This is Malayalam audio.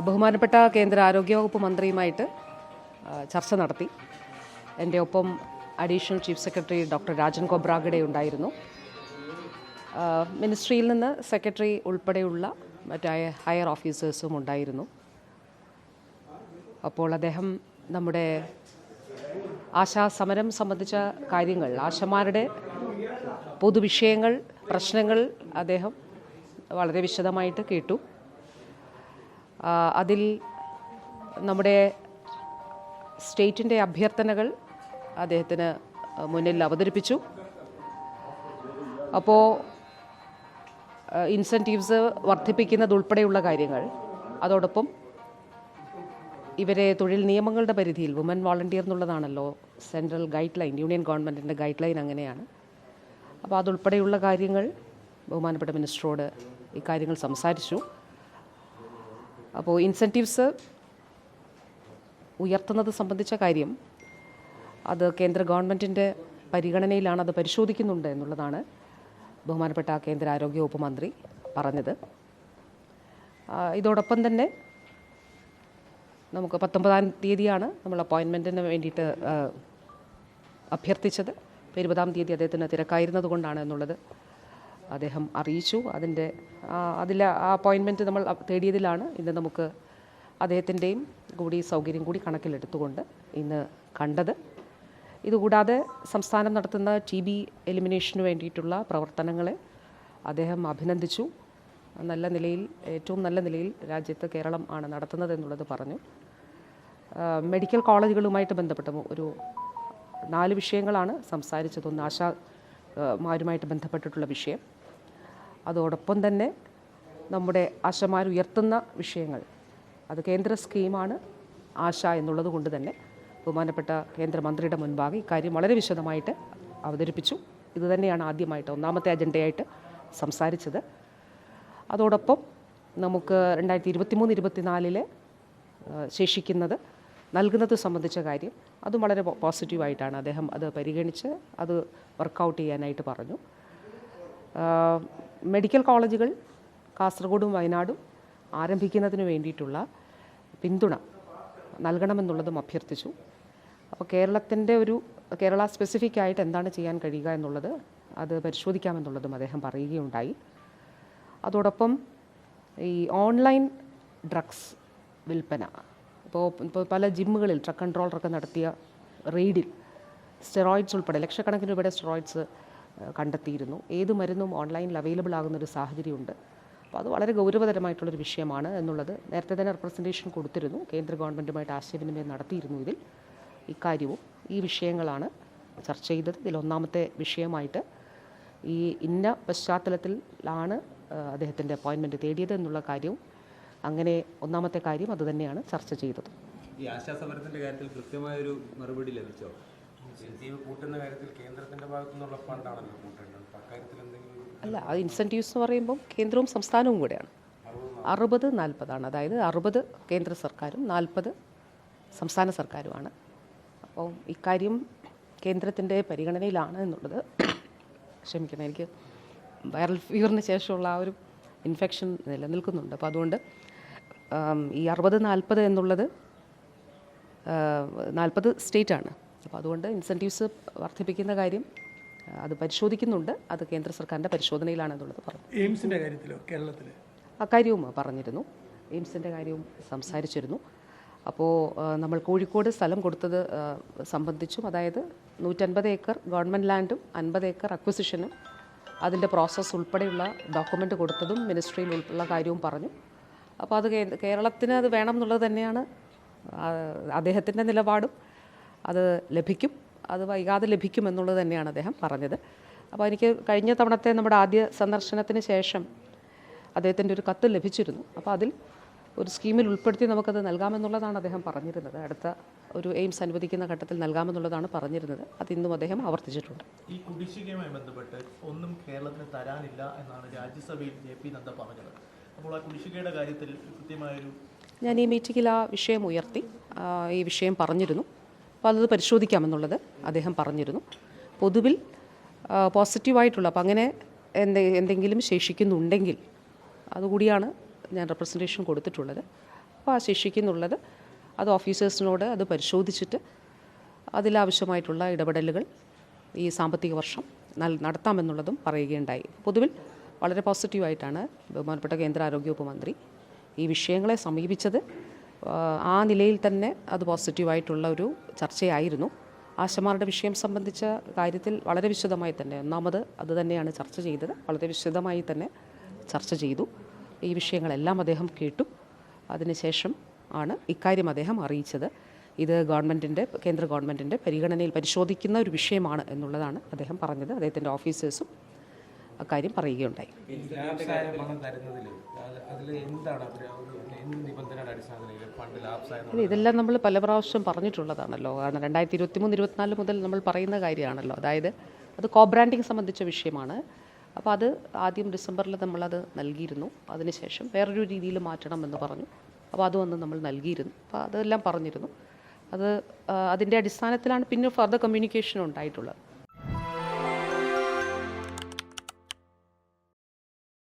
ബഹുമാനപ്പെട്ട കേന്ദ്ര ആരോഗ്യവകുപ്പ് മന്ത്രിയുമായിട്ട് ചർച്ച നടത്തി. എൻ്റെ ഒപ്പം additional chief secretary doctor Rajan Khobragade ഉണ്ടായിരുന്നു. മിനിസ്ട്രിയിൽ നിന്ന് സെക്രട്ടറി ഉൾപ്പെടെയുള്ള മറ്റ് ഹയർ ഓഫീസേഴ്സും ഉണ്ടായിരുന്നു. അപ്പോൾ അദ്ദേഹം നമ്മുടെ ആശാ സമരം സംബന്ധിച്ച കാര്യങ്ങൾ, ആശമാരുടെ പൊതുവിഷയങ്ങൾ, പ്രശ്നങ്ങൾ അദ്ദേഹം വളരെ വിശദമായിട്ട് കേട്ടു. അതിൽ നമ്മുടെ സ്റ്റേറ്റിൻ്റെ അഭ്യർത്ഥനകൾ അദ്ദേഹത്തിന് മുന്നിൽ അവതരിപ്പിച്ചു. അപ്പോൾ ഇൻസെൻറ്റീവ്സ് വർദ്ധിപ്പിക്കുന്നതുൾപ്പെടെയുള്ള കാര്യങ്ങൾ, അതോടൊപ്പം ഇവരെ തൊഴിൽ നിയമങ്ങളുടെ പരിധിയിൽ വുമൻ വോളണ്ടിയർ എന്നുള്ളതാണല്ലോ സെൻട്രൽ ഗൈഡ് ലൈൻ, യൂണിയൻ ഗവൺമെൻറ്റിൻ്റെ ഗൈഡ് ലൈൻ അങ്ങനെയാണ്. അപ്പോൾ അതുൾപ്പെടെയുള്ള കാര്യങ്ങൾ ബഹുമാനപ്പെട്ട മിനിസ്റ്ററോട് ഈ കാര്യങ്ങൾ സംസാരിച്ചു. അപ്പോൾ ഇൻസെൻറ്റീവ്സ് ഉയർത്തുന്നത് സംബന്ധിച്ച കാര്യം അത് കേന്ദ്ര ഗവൺമെൻറ്റിൻ്റെ പരിഗണനയിലാണ്, അത് പരിശോധിക്കുന്നുണ്ട് എന്നുള്ളതാണ് ബഹുമാനപ്പെട്ട കേന്ദ്ര ആരോഗ്യവകുപ്പ് മന്ത്രി പറഞ്ഞത്. ഇതോടൊപ്പം തന്നെ നമുക്ക് 19-ാം തീയതിയാണ് നമ്മൾ അപ്പോയിൻമെൻറ്റിന് വേണ്ടിയിട്ട് അഭ്യർത്ഥിച്ചത്. 20-ാം തീയതി അദ്ദേഹത്തിന് തിരക്കായിരുന്നത് കൊണ്ടാണ് എന്നുള്ളത് അദ്ദേഹം അറിയിച്ചു. ആ അപ്പോയിൻമെൻറ്റ് നമ്മൾ തേടിയതിലാണ് ഇന്ന് നമുക്ക് അദ്ദേഹത്തിൻ്റെയും കൂടി സൗകര്യം കൂടി കണക്കിലെടുത്തുകൊണ്ട് ഇന്ന് കണ്ടത്. ഇതുകൂടാതെ സംസ്ഥാനം നടത്തുന്ന TB എലിമിനേഷന് വേണ്ടിയിട്ടുള്ള പ്രവർത്തനങ്ങളെ അദ്ദേഹം അഭിനന്ദിച്ചു. നല്ല നിലയിൽ, ഏറ്റവും നല്ല നിലയിൽ രാജ്യത്ത് കേരളം ആണ് നടത്തുന്നത് എന്നുള്ളത് പറഞ്ഞു. മെഡിക്കൽ കോളേജുകളുമായിട്ട് ബന്ധപ്പെട്ട ഒരു 4 വിഷയങ്ങളാണ് സംസാരിച്ചത്. ഒന്ന് ആശാമാരുമായിട്ട് ബന്ധപ്പെട്ടിട്ടുള്ള വിഷയം, അതോടൊപ്പം തന്നെ നമ്മുടെ ആശമാർ ഉയർത്തുന്ന വിഷയങ്ങൾ, അത് കേന്ദ്ര സ്കീമാണ് ആശ എന്നുള്ളത് കൊണ്ട് തന്നെ ബഹുമാനപ്പെട്ട കേന്ദ്രമന്ത്രിയുടെ മുൻപാകെ ഇക്കാര്യം വളരെ വിശദമായിട്ട് അവതരിപ്പിച്ചു. ഇതുതന്നെയാണ് ആദ്യമായിട്ട് 1ാമത്തെ അജണ്ടയായിട്ട് സംസാരിച്ചത്. അതോടൊപ്പം നമുക്ക് 2023-24 ശേഷിക്കുന്നത് നൽകുന്നത് സംബന്ധിച്ച കാര്യം അതും വളരെ പോസിറ്റീവായിട്ടാണ് അദ്ദേഹം അത് പരിഗണിച്ച് അത് വർക്കൗട്ട് ചെയ്യാനായിട്ട് പറഞ്ഞു. മെഡിക്കൽ കോളേജുകൾ കാസർഗോഡും വയനാടും ആരംഭിക്കുന്നതിന് വേണ്ടിയിട്ടുള്ള പിന്തുണ നൽകണമെന്നുള്ളതും അഭ്യർത്ഥിച്ചു. അപ്പോൾ കേരള സ്പെസിഫിക് ആയിട്ട് എന്താണ് ചെയ്യാൻ കഴിയുക എന്നുള്ളത് അത് പരിശോധിക്കാമെന്നുള്ളതും അദ്ദേഹം പറയുകയുണ്ടായി. അതോടൊപ്പം ഈ ഓൺലൈൻ ഡ്രഗ്സ് വിൽപ്പന, ഇപ്പോൾ പല ജിമ്മുകളിൽ ട്രക്ക് കൺട്രോളറൊക്കെ നടത്തിയ റെയ്ഡിൽ സ്റ്റെറോയിഡ്സ് ഉൾപ്പെടെ ലക്ഷക്കണക്കിന് രൂപയുടെ സ്റ്റെറോയിഡ്സ് കണ്ടെത്തിയിരുന്നു. ഏത് മരുന്നും ഓൺലൈനിൽ അവൈലബിൾ ആകുന്നൊരു സാഹചര്യമുണ്ട്. അപ്പോൾ അത് വളരെ ഗൗരവതരമായിട്ടുള്ളൊരു വിഷയമാണ് എന്നുള്ളത് നേരത്തെ തന്നെ റെപ്രസെൻറ്റേഷൻ കൊടുത്തിരുന്നു. കേന്ദ്ര ഗവൺമെൻറ്റുമായിട്ട് ആശയവിനിമയം നടത്തിയിരുന്നു. ഈ കാര്യവും ഈ വിഷയങ്ങളാണ് ചർച്ച ചെയ്തത്. ഇതിൽ 1ാമത്തെ വിഷയമായിട്ട് ഈ ഇന്ന പശ്ചാത്തലത്തിലാണ് അദ്ദേഹത്തിൻ്റെ അപ്പോയിൻമെൻറ്റ് തേടിയത് എന്നുള്ള കാര്യവും, അങ്ങനെ 1ാമത്തെ കാര്യം അതുതന്നെയാണ് ചർച്ച ചെയ്തത്. ഈ ആശാസമരത്തിൻ്റെ കാര്യത്തിൽ കൃത്യമായൊരു മറുപടി ലഭിച്ചോ? കൂട്ടുന്ന കാര്യത്തിൽ കേന്ദ്രത്തിൻ്റെ ഭാഗത്തുനിന്നുള്ള ഫണ്ടാണല്ലോ കൂട്ടേണ്ടത്. അക്കാര്യത്തിൽ എന്തെങ്കിലും അല്ല, അത് ഇൻസെൻറ്റീവ്സ് എന്ന് പറയുമ്പം കേന്ദ്രവും സംസ്ഥാനവും കൂടെയാണ്. 60-40 അതായത് 60 കേന്ദ്ര സർക്കാരും 40 സംസ്ഥാന സർക്കാരുമാണ്. അപ്പോൾ ഇക്കാര്യം കേന്ദ്രത്തിൻ്റെ പരിഗണനയിലാണ് എന്നുള്ളത്, ക്ഷമിക്കണം, എനിക്ക് വൈറൽ ഫീവറിന് ശേഷമുള്ള ആ ഒരു ഇൻഫെക്ഷൻ നിലനിൽക്കുന്നുണ്ട്. അപ്പോൾ അതുകൊണ്ട് ഈ 60-40 എന്നുള്ളത് 40 സ്റ്റേറ്റാണ്. അപ്പോൾ അതുകൊണ്ട് ഇൻസെൻറ്റീവ്സ് വർദ്ധിപ്പിക്കുന്ന കാര്യം അത് പരിശോധിക്കുന്നുണ്ട്. അത് കേന്ദ്ര സർക്കാരിൻ്റെ പരിശോധനയിലാണെന്നുള്ളത് പറഞ്ഞു. എയിംസിൻ്റെ കാര്യത്തിലോ കേരളത്തിൽ അക്കാര്യവും പറഞ്ഞിരുന്നു. എയിംസിൻ്റെ കാര്യവും സംസാരിച്ചിരുന്നു. അപ്പോൾ നമ്മൾ കോഴിക്കോട് സ്ഥലം കൊടുത്തത് സംബന്ധിച്ചും, അതായത് 150 ഏക്കർ ഗവൺമെൻറ് ലാൻഡും 50 ഏക്കർ അക്വിസിഷനും അതിൻ്റെ പ്രോസസ്സ് ഉൾപ്പെടെയുള്ള ഡോക്യുമെൻ്റ് കൊടുത്തതും മിനിസ്ട്രിയിൽ ഉള്ള കാര്യവും പറഞ്ഞു. അപ്പോൾ അത് കേരളത്തിന് അത് വേണം എന്നുള്ളത് തന്നെയാണ് അദ്ദേഹത്തിൻ്റെ നിലപാടും. അത് ലഭിക്കും, അത് വൈകാതെ ലഭിക്കും എന്നുള്ളത് തന്നെയാണ് അദ്ദേഹം പറഞ്ഞത്. അപ്പോൾ എനിക്ക് കഴിഞ്ഞ തവണത്തെ നമ്മുടെ ആദ്യ സന്ദർശനത്തിന് ശേഷം അദ്ദേഹത്തിൻ്റെ ഒരു കത്ത് ലഭിച്ചിരുന്നു. അപ്പോൾ അതിൽ ഒരു സ്കീമിൽ ഉൾപ്പെടുത്തി നമുക്കത് നൽകാമെന്നുള്ളതാണ് അദ്ദേഹം പറഞ്ഞിരുന്നത്. അടുത്ത ഒരു എയിംസ് അനുവദിക്കുന്ന ഘട്ടത്തിൽ നൽകാമെന്നുള്ളതാണ് പറഞ്ഞിരുന്നത്. അത് ഇന്നും അദ്ദേഹം ആവർത്തിച്ചിട്ടുണ്ട്. ഈ കുടിശ്ശികയുമായി ബന്ധപ്പെട്ട് ഒന്നും കേരളത്തിന് തരാനില്ല എന്നാണ് രാജ്യസഭയിൽ JP നദ്ദ പറഞ്ഞത്. അപ്പോൾ ആ കുടിശ്ശികയുടെ കാര്യത്തിൽ കൃത്യമായൊരു, ഞാൻ ഈ മീറ്റിങ്ങിൽ ആ വിഷയം ഉയർത്തി, ഈ വിഷയം പറഞ്ഞിരുന്നു. അപ്പോൾ അത് പരിശോധിക്കാമെന്നുള്ളത് അദ്ദേഹം പറഞ്ഞിരുന്നു. പൊതുവിൽ പോസിറ്റീവായിട്ടുള്ള, അപ്പോൾ അങ്ങനെ എന്തെങ്കിലും ശേഷിക്കുന്നുണ്ടെങ്കിൽ അതുകൂടിയാണ് ഞാൻ റെപ്രസെൻറ്റേഷൻ കൊടുത്തിട്ടുള്ളത്. അപ്പോൾ ആ ശേഷിക്കുന്നുള്ളത് അത് ഓഫീസേഴ്സിനോട് അത് പരിശോധിച്ചിട്ട് അതിലാവശ്യമായിട്ടുള്ള ഇടപെടലുകൾ ഈ സാമ്പത്തിക വർഷം നടത്താമെന്നുള്ളതും പറയുകയുണ്ടായി. പൊതുവിൽ വളരെ പോസിറ്റീവായിട്ടാണ് ബഹുമാനപ്പെട്ട കേന്ദ്ര ആരോഗ്യവകുപ്പ് മന്ത്രി ഈ വിഷയങ്ങളെ സമീപിച്ചത്. ആ നിലയിൽ തന്നെ അത് പോസിറ്റീവായിട്ടുള്ള ഒരു ചർച്ചയായിരുന്നു. ആശമാരുടെ വിഷയം സംബന്ധിച്ച കാര്യത്തിൽ വളരെ വിശദമായി തന്നെ ഒന്നാമത് അത് തന്നെയാണ് ചർച്ച ചെയ്തത്. വളരെ വിശദമായി തന്നെ ചർച്ച ചെയ്തു. ഈ വിഷയങ്ങളെല്ലാം അദ്ദേഹം കേട്ടു. അതിനുശേഷം ആണ് ഇക്കാര്യം അദ്ദേഹം അറിയിച്ചത്. ഇത് കേന്ദ്ര ഗവൺമെൻറ്റിൻ്റെ പരിഗണനയിൽ പരിശോധിക്കുന്ന ഒരു വിഷയമാണ് എന്നുള്ളതാണ് അദ്ദേഹം പറഞ്ഞത്. അദ്ദേഹത്തിൻ്റെ ഓഫീസേഴ്സും അക്കാര്യം പറയുകയുണ്ടായി. പണം തരുന്നതിൽ അതിൽ എന്താണ് എന്ത് നിബന്ധനയുടെ അടിസ്ഥാനത്തിൽ ഫണ്ട് ലാപ്സായ ഇതെല്ലാം നമ്മൾ പല പ്രാവശ്യം പറഞ്ഞിട്ടുള്ളതാണല്ലോ. കാരണം 2023-24 മുതൽ നമ്മൾ പറയുന്ന കാര്യമാണല്ലോ. അതായത് അത് കോബ്രാൻഡിങ് സംബന്ധിച്ച വിഷയമാണ്. അപ്പോൾ അത് ആദ്യം ഡിസംബറിൽ നമ്മളത് നൽകിയിരുന്നു. അതിനുശേഷം വേറൊരു രീതിയിൽ മാറ്റണമെന്ന് പറഞ്ഞു. അപ്പോൾ അത് വന്ന് നമ്മൾ നൽകിയിരുന്നു. അപ്പോൾ അതെല്ലാം പറഞ്ഞിരുന്നു. അതിൻ്റെ അടിസ്ഥാനത്തിലാണ് പിന്നെ ഫർദർ കമ്മ്യൂണിക്കേഷൻ ഉണ്ടായിട്ടുള്ളത്.